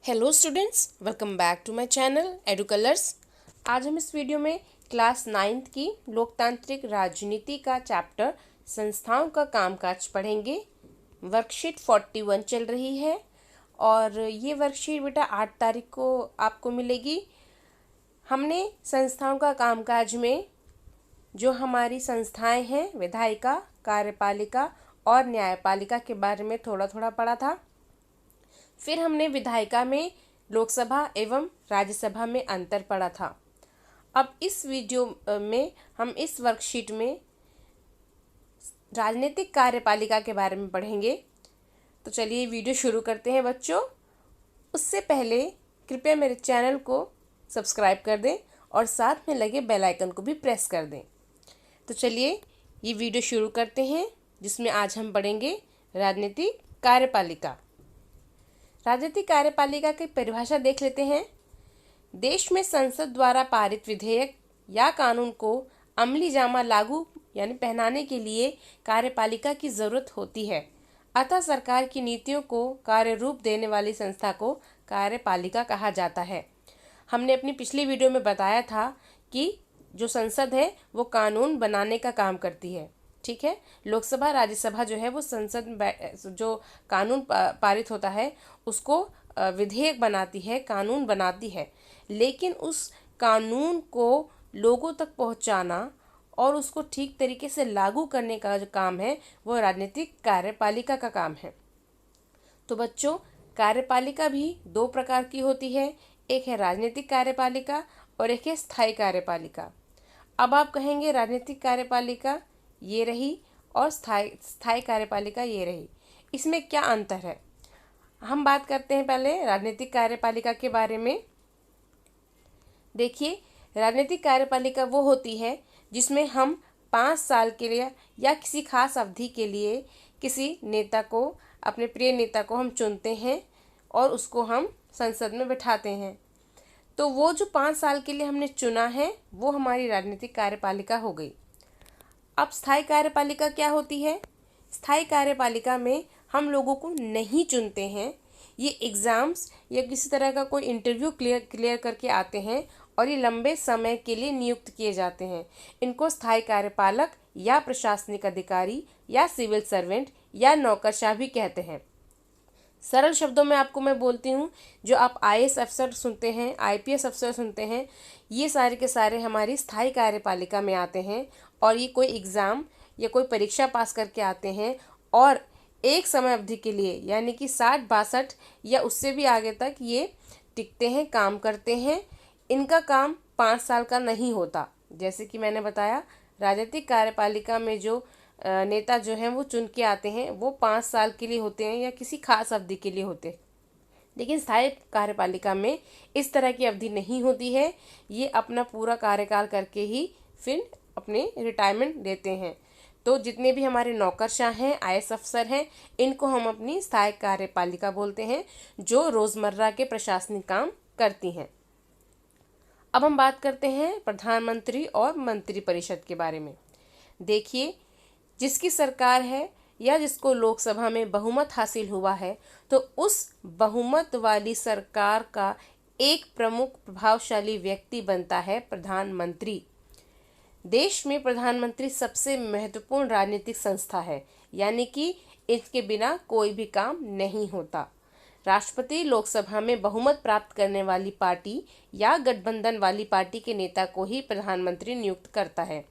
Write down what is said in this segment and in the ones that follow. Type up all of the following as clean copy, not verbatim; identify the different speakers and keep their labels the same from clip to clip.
Speaker 1: Hello students, welcome back to my channel Edu Colours. आज हम इस वीडियो में क्लास 9th की लोकतांत्रिक राजनीति का चैप्टर संस्थाओं का कामकाज पढ़ेंगे। वर्कशीट 41 चल रही है और ये वर्कशीट बेटा 8 तारीख को आपको मिलेगी। हमने संस्थाओं का कामकाज में जो हमारी संस्थाएं हैं विधायिका, कार्यपालिका और न्यायपालिका के बारे में थोड़ा थोड़ा पढ़ा था। फिर हमने विधायिका में लोकसभा एवं राज्यसभा में अंतर पढ़ा था। अब इस वीडियो में हम इस वर्कशीट में राजनीतिक कार्यपालिका के बारे में पढ़ेंगे। तो चलिए वीडियो शुरू करते हैं बच्चों। उससे पहले कृपया मेरे चैनल को सब्सक्राइब कर दें और साथ में लगे बेल आइकन को भी प्रेस कर दें। तो चलिए ये वीडियो शुरू करते हैं, जिसमें आज हम पढ़ेंगे राजनीतिक कार्यपालिका। राजनीतिक कार्यपालिका की परिभाषा देख लेते हैं। देश में संसद द्वारा पारित विधेयक या कानून को अमली जामा लागू यानी पहनाने के लिए कार्यपालिका की जरूरत होती है। अतः सरकार की नीतियों को कार्य रूप देने वाली संस्था को कार्यपालिका कहा जाता है। हमने अपनी पिछली वीडियो में बताया था कि जो संसद है वो कानून बनाने का काम करती है, ठीक है। लोकसभा राज्यसभा जो है वो संसद जो कानून पारित होता है उसको विधेयक बनाती है, कानून बनाती है। लेकिन उस कानून को लोगों तक पहुंचाना और उसको ठीक तरीके से लागू करने का जो काम है वो राजनीतिक कार्यपालिका का काम है। तो बच्चों, कार्यपालिका भी दो प्रकार की होती है। एक है राजनीतिक कार्यपालिका और एक है स्थायी कार्यपालिका। अब आप कहेंगे राजनीतिक कार्यपालिका ये रही और स्थायी कार्यपालिका ये रही, इसमें क्या अंतर है? हम बात करते हैं पहले राजनीतिक कार्यपालिका के बारे में। देखिए, राजनीतिक कार्यपालिका वो होती है जिसमें हम 5 साल के लिए या किसी खास अवधि के लिए किसी नेता को, अपने प्रिय नेता को हम चुनते हैं और उसको हम संसद में बिठाते हैं। तो वो जो 5 साल के लिए हमने चुना है वो हमारी राजनीतिक कार्यपालिका हो गई। अब स्थायी कार्यपालिका क्या होती है? स्थायी कार्यपालिका में हम लोगों को नहीं चुनते हैं, ये एग्ज़ाम्स या किसी तरह का कोई इंटरव्यू क्लियर करके आते हैं और ये लंबे समय के लिए नियुक्त किए जाते हैं। इनको स्थायी कार्यपालक या प्रशासनिक अधिकारी या सिविल सर्वेंट या नौकरशाह भी कहते हैं। सरल शब्दों में आपको मैं बोलती हूँ, जो आप आईएएस अफसर सुनते हैं, आईपीएस अफसर सुनते हैं, ये सारे के सारे हमारी स्थायी कार्यपालिका में आते हैं और ये कोई एग्ज़ाम या कोई परीक्षा पास करके आते हैं और एक समय अवधि के लिए यानी कि 60-62 या उससे भी आगे तक ये टिकते हैं, काम करते हैं। इनका काम 5 साल का नहीं होता। जैसे कि मैंने बताया, राजनीतिक कार्यपालिका में जो नेता जो हैं वो चुन के आते हैं वो 5 साल के लिए होते हैं या किसी खास अवधि के लिए होते हैं। लेकिन स्थायी कार्यपालिका में इस तरह की अवधि नहीं होती है। ये अपना पूरा कार्यकाल करके ही फिर अपने रिटायरमेंट देते हैं। तो जितने भी हमारे नौकरशाह हैं, आईएएस अफसर हैं, इनको हम अपनी स्थायी कार्यपालिका बोलते हैं, जो रोज़मर्रा के प्रशासनिक काम करती हैं। अब हम बात करते हैं प्रधानमंत्री और मंत्रिपरिषद के बारे में। देखिए, जिसकी सरकार है या जिसको लोकसभा में बहुमत हासिल हुआ है, तो उस बहुमत वाली सरकार का एक प्रमुख प्रभावशाली व्यक्ति बनता है प्रधानमंत्री। देश में प्रधानमंत्री सबसे महत्वपूर्ण राजनीतिक संस्था है, यानी कि इसके बिना कोई भी काम नहीं होता। राष्ट्रपति लोकसभा में बहुमत प्राप्त करने वाली पार्टी या गठबंधन वाली पार्टी के नेता को ही प्रधानमंत्री नियुक्त करता है,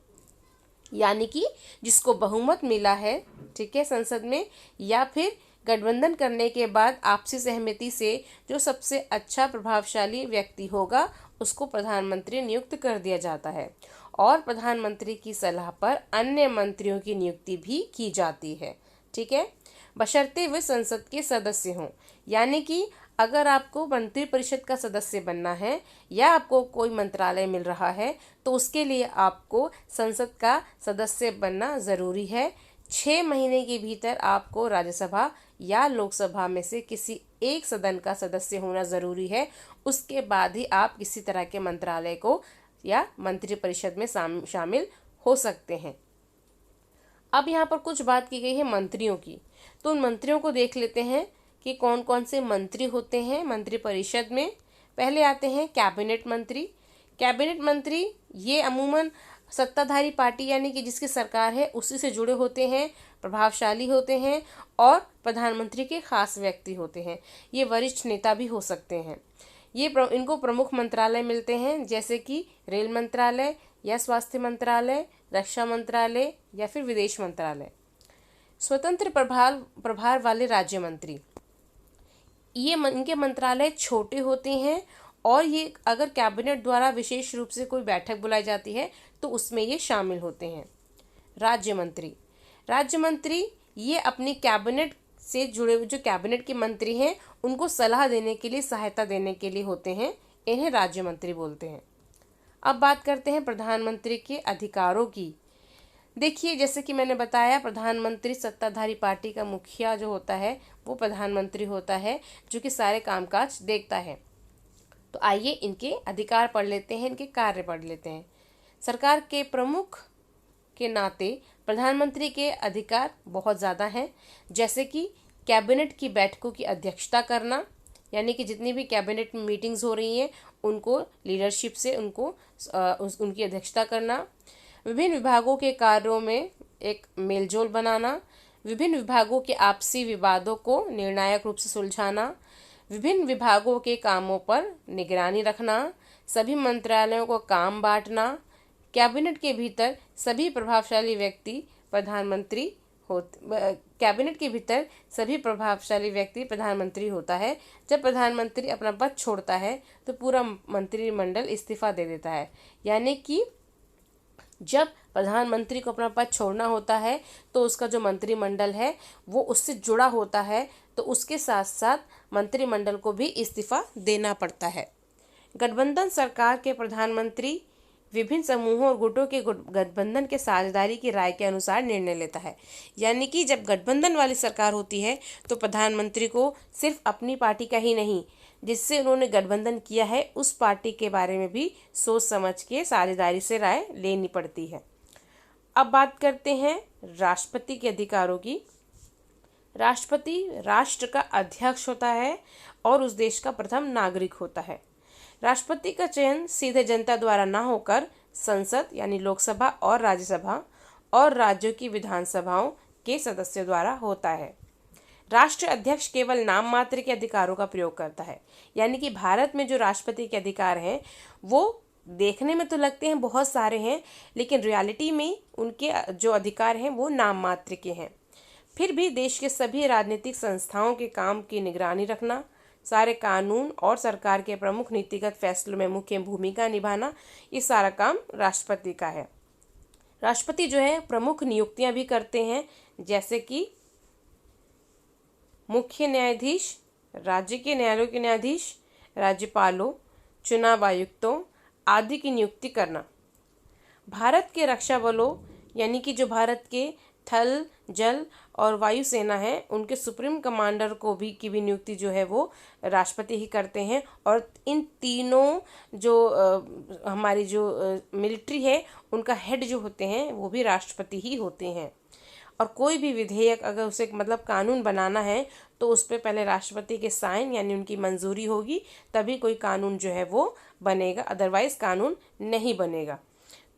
Speaker 1: यानी कि जिसको बहुमत मिला है, ठीक है, संसद में, या फिर गठबंधन करने के बाद आपसी सहमति से जो सबसे अच्छा प्रभावशाली व्यक्ति होगा उसको प्रधानमंत्री नियुक्त कर दिया जाता है। और प्रधानमंत्री की सलाह पर अन्य मंत्रियों की नियुक्ति भी की जाती है, ठीक है, बशर्ते वे संसद के सदस्य हों। यानी कि अगर आपको मंत्रिपरिषद का सदस्य बनना है या आपको कोई मंत्रालय मिल रहा है तो उसके लिए आपको संसद का सदस्य बनना ज़रूरी है। 6 महीने के भीतर आपको राज्यसभा या लोकसभा में से किसी एक सदन का सदस्य होना ज़रूरी है। उसके बाद ही आप किसी तरह के मंत्रालय को या मंत्रिपरिषद में शामिल हो सकते हैं। अब यहाँ पर कुछ बात की गई है मंत्रियों की, तो उन मंत्रियों को देख लेते हैं कि कौन कौन से मंत्री होते हैं मंत्री परिषद में। पहले आते हैं कैबिनेट मंत्री। कैबिनेट मंत्री ये अमूमन सत्ताधारी पार्टी यानी कि जिसकी सरकार है उसी से जुड़े होते हैं, प्रभावशाली होते हैं और प्रधानमंत्री के खास व्यक्ति होते हैं। ये वरिष्ठ नेता भी हो सकते हैं। इनको प्रमुख मंत्रालय मिलते हैं, जैसे कि रेल मंत्रालय या स्वास्थ्य मंत्रालय, रक्षा मंत्रालय या फिर विदेश मंत्रालय। स्वतंत्र प्रभार वाले राज्य मंत्री, इनके मंत्रालय छोटे होते हैं और ये अगर कैबिनेट द्वारा विशेष रूप से कोई बैठक बुलाई जाती है तो उसमें ये शामिल होते हैं। राज्य मंत्री ये अपनी कैबिनेट से जुड़े हुए जो कैबिनेट के मंत्री हैं उनको सलाह देने के लिए, सहायता देने के लिए होते हैं, इन्हें राज्य मंत्री बोलते हैं। अब बात करते हैं प्रधानमंत्री के अधिकारों की। देखिए, जैसे कि मैंने बताया, प्रधानमंत्री सत्ताधारी पार्टी का मुखिया जो होता है वो प्रधानमंत्री होता है, जो कि सारे कामकाज देखता है। तो आइए इनके अधिकार पढ़ लेते हैं, इनके कार्य पढ़ लेते हैं। सरकार के प्रमुख के नाते प्रधानमंत्री के अधिकार बहुत ज़्यादा हैं, जैसे कि कैबिनेट की बैठकों की अध्यक्षता करना, यानी कि जितनी भी कैबिनेट में मीटिंग्स हो रही हैं उनको लीडरशिप से उनकी अध्यक्षता करना, विभिन्न विभागों के कार्यों में एक मेलजोल बनाना, विभिन्न विभागों के आपसी विवादों को निर्णायक रूप से सुलझाना, विभिन्न विभागों के कामों पर निगरानी रखना, सभी मंत्रालयों को काम बांटना। कैबिनेट के भीतर सभी प्रभावशाली व्यक्ति प्रधानमंत्री होता है। जब प्रधानमंत्री अपना पद छोड़ता है तो पूरा मंत्रिमंडल इस्तीफा दे देता है। यानी कि जब प्रधानमंत्री को अपना पद छोड़ना होता है तो उसका जो मंत्रिमंडल है वो उससे जुड़ा होता है, तो उसके साथ साथ मंत्रिमंडल को भी इस्तीफा देना पड़ता है। गठबंधन सरकार के प्रधानमंत्री विभिन्न समूहों और गुटों के गठबंधन के साझेदारी की राय के अनुसार निर्णय लेता है। यानी कि जब गठबंधन वाली सरकार होती है तो प्रधानमंत्री को सिर्फ अपनी पार्टी का ही नहीं, जिससे उन्होंने गठबंधन किया है उस पार्टी के बारे में भी सोच समझ के साझेदारी से राय लेनी पड़ती है। अब बात करते हैं राष्ट्रपति के अधिकारों की। राष्ट्रपति राष्ट्र का अध्यक्ष होता है और उस देश का प्रथम नागरिक होता है। राष्ट्रपति का चयन सीधे जनता द्वारा न होकर संसद यानी लोकसभा और राज्यसभा और राज्यों की विधानसभाओं के सदस्यों द्वारा होता है। राष्ट्र अध्यक्ष केवल नाम मात्र के अधिकारों का प्रयोग करता है। यानी कि भारत में जो राष्ट्रपति के अधिकार हैं वो देखने में तो लगते हैं बहुत सारे हैं, लेकिन रियलिटी में उनके जो अधिकार हैं वो नाम मात्र के हैं। फिर भी देश के सभी राजनीतिक संस्थाओं के काम की निगरानी रखना, सारे कानून और सरकार के प्रमुख नीतिगत फैसलों में मुख्य भूमिका निभाना, ये सारा काम राष्ट्रपति का है। राष्ट्रपति जो है प्रमुख नियुक्तियां भी करते हैं, जैसे कि मुख्य न्यायाधीश, राज्य के न्यायालयों के न्यायाधीश, राज्यपालों, चुनाव आयुक्तों आदि की नियुक्ति करना। भारत के रक्षा बलों यानी कि जो भारत के थल, जल और वायु सेना है उनके सुप्रीम कमांडर की भी नियुक्ति जो है वो राष्ट्रपति ही करते हैं। और इन तीनों जो हमारी जो मिलिट्री है उनका हेड जो होते हैं वो भी राष्ट्रपति ही होते हैं। और कोई भी विधेयक अगर उसे कानून बनाना है तो उस पर पहले राष्ट्रपति के साइन यानी उनकी मंजूरी होगी, तभी कोई कानून जो है वो बनेगा, अदरवाइज कानून नहीं बनेगा।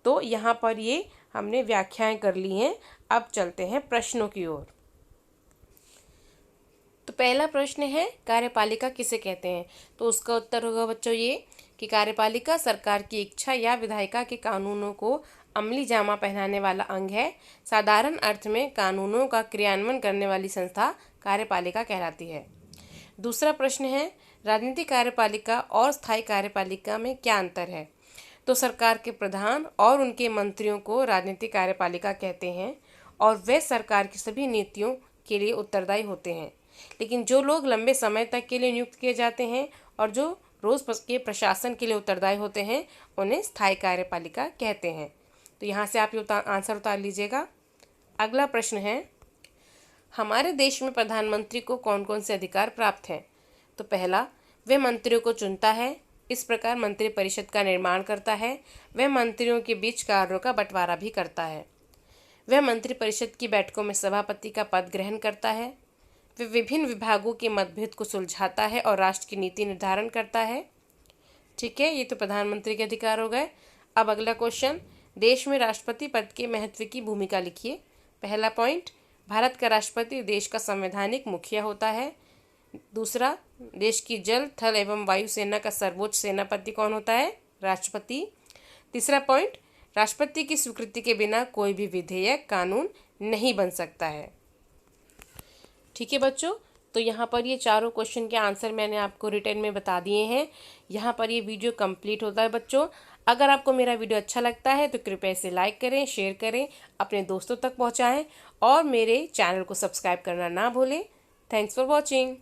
Speaker 1: तो यहाँ पर ये हमने व्याख्याएं कर ली हैं। अब चलते हैं प्रश्नों की ओर। तो पहला प्रश्न है कार्यपालिका किसे कहते हैं? तो उसका उत्तर होगा बच्चों ये कि कार्यपालिका सरकार की इच्छा या विधायिका के कानूनों को अमली जामा पहनाने वाला अंग है। साधारण अर्थ में कानूनों का क्रियान्वयन करने वाली संस्था कार्यपालिका कहलाती है। दूसरा प्रश्न है राजनीतिक कार्यपालिका और स्थायी कार्यपालिका में क्या अंतर है? तो सरकार के प्रधान और उनके मंत्रियों को राजनीतिक कार्यपालिका कहते हैं और वे सरकार की सभी नीतियों के लिए उत्तरदायी होते हैं। लेकिन जो लोग लंबे समय तक के लिए नियुक्त किए जाते हैं और जो रोज के प्रशासन के लिए उत्तरदायी होते हैं उन्हें स्थायी कार्यपालिका कहते हैं। तो यहाँ से आप ये आंसर उतार लीजिएगा। अगला प्रश्न है हमारे देश में प्रधानमंत्री को कौन कौन से अधिकार प्राप्त हैं? तो पहला, वह मंत्रियों को चुनता है, इस प्रकार मंत्री परिषद का निर्माण करता है। वह मंत्रियों के बीच कार्यों का बंटवारा भी करता है। वह मंत्री परिषद की बैठकों में सभापति का पद ग्रहण करता है। वह विभिन्न विभागों के मतभेद को सुलझाता है और राष्ट्र की नीति निर्धारण करता है। ठीक है, ये तो प्रधानमंत्री के अधिकार हो गए। अब अगला क्वेश्चन, देश में राष्ट्रपति पद के महत्व की भूमिका लिखिए। पहला पॉइंट, भारत का राष्ट्रपति देश का संवैधानिक मुखिया होता है। दूसरा, देश की जल, थल एवं वायु सेना का सर्वोच्च सेनापति कौन होता है? राष्ट्रपति। तीसरा पॉइंट, राष्ट्रपति की स्वीकृति के बिना कोई भी विधेयक, कानून नहीं बन सकता है। ठीक है बच्चों, तो यहाँ पर ये चारों क्वेश्चन के आंसर मैंने आपको रिटर्न में बता दिए हैं। यहाँ पर ये वीडियो कंप्लीट होता है बच्चों। अगर आपको मेरा वीडियो अच्छा लगता है तो कृपया इसे लाइक करें, शेयर करें, अपने दोस्तों तक पहुँचाएँ और मेरे चैनल को सब्सक्राइब करना ना भूलें। Thanks for watching.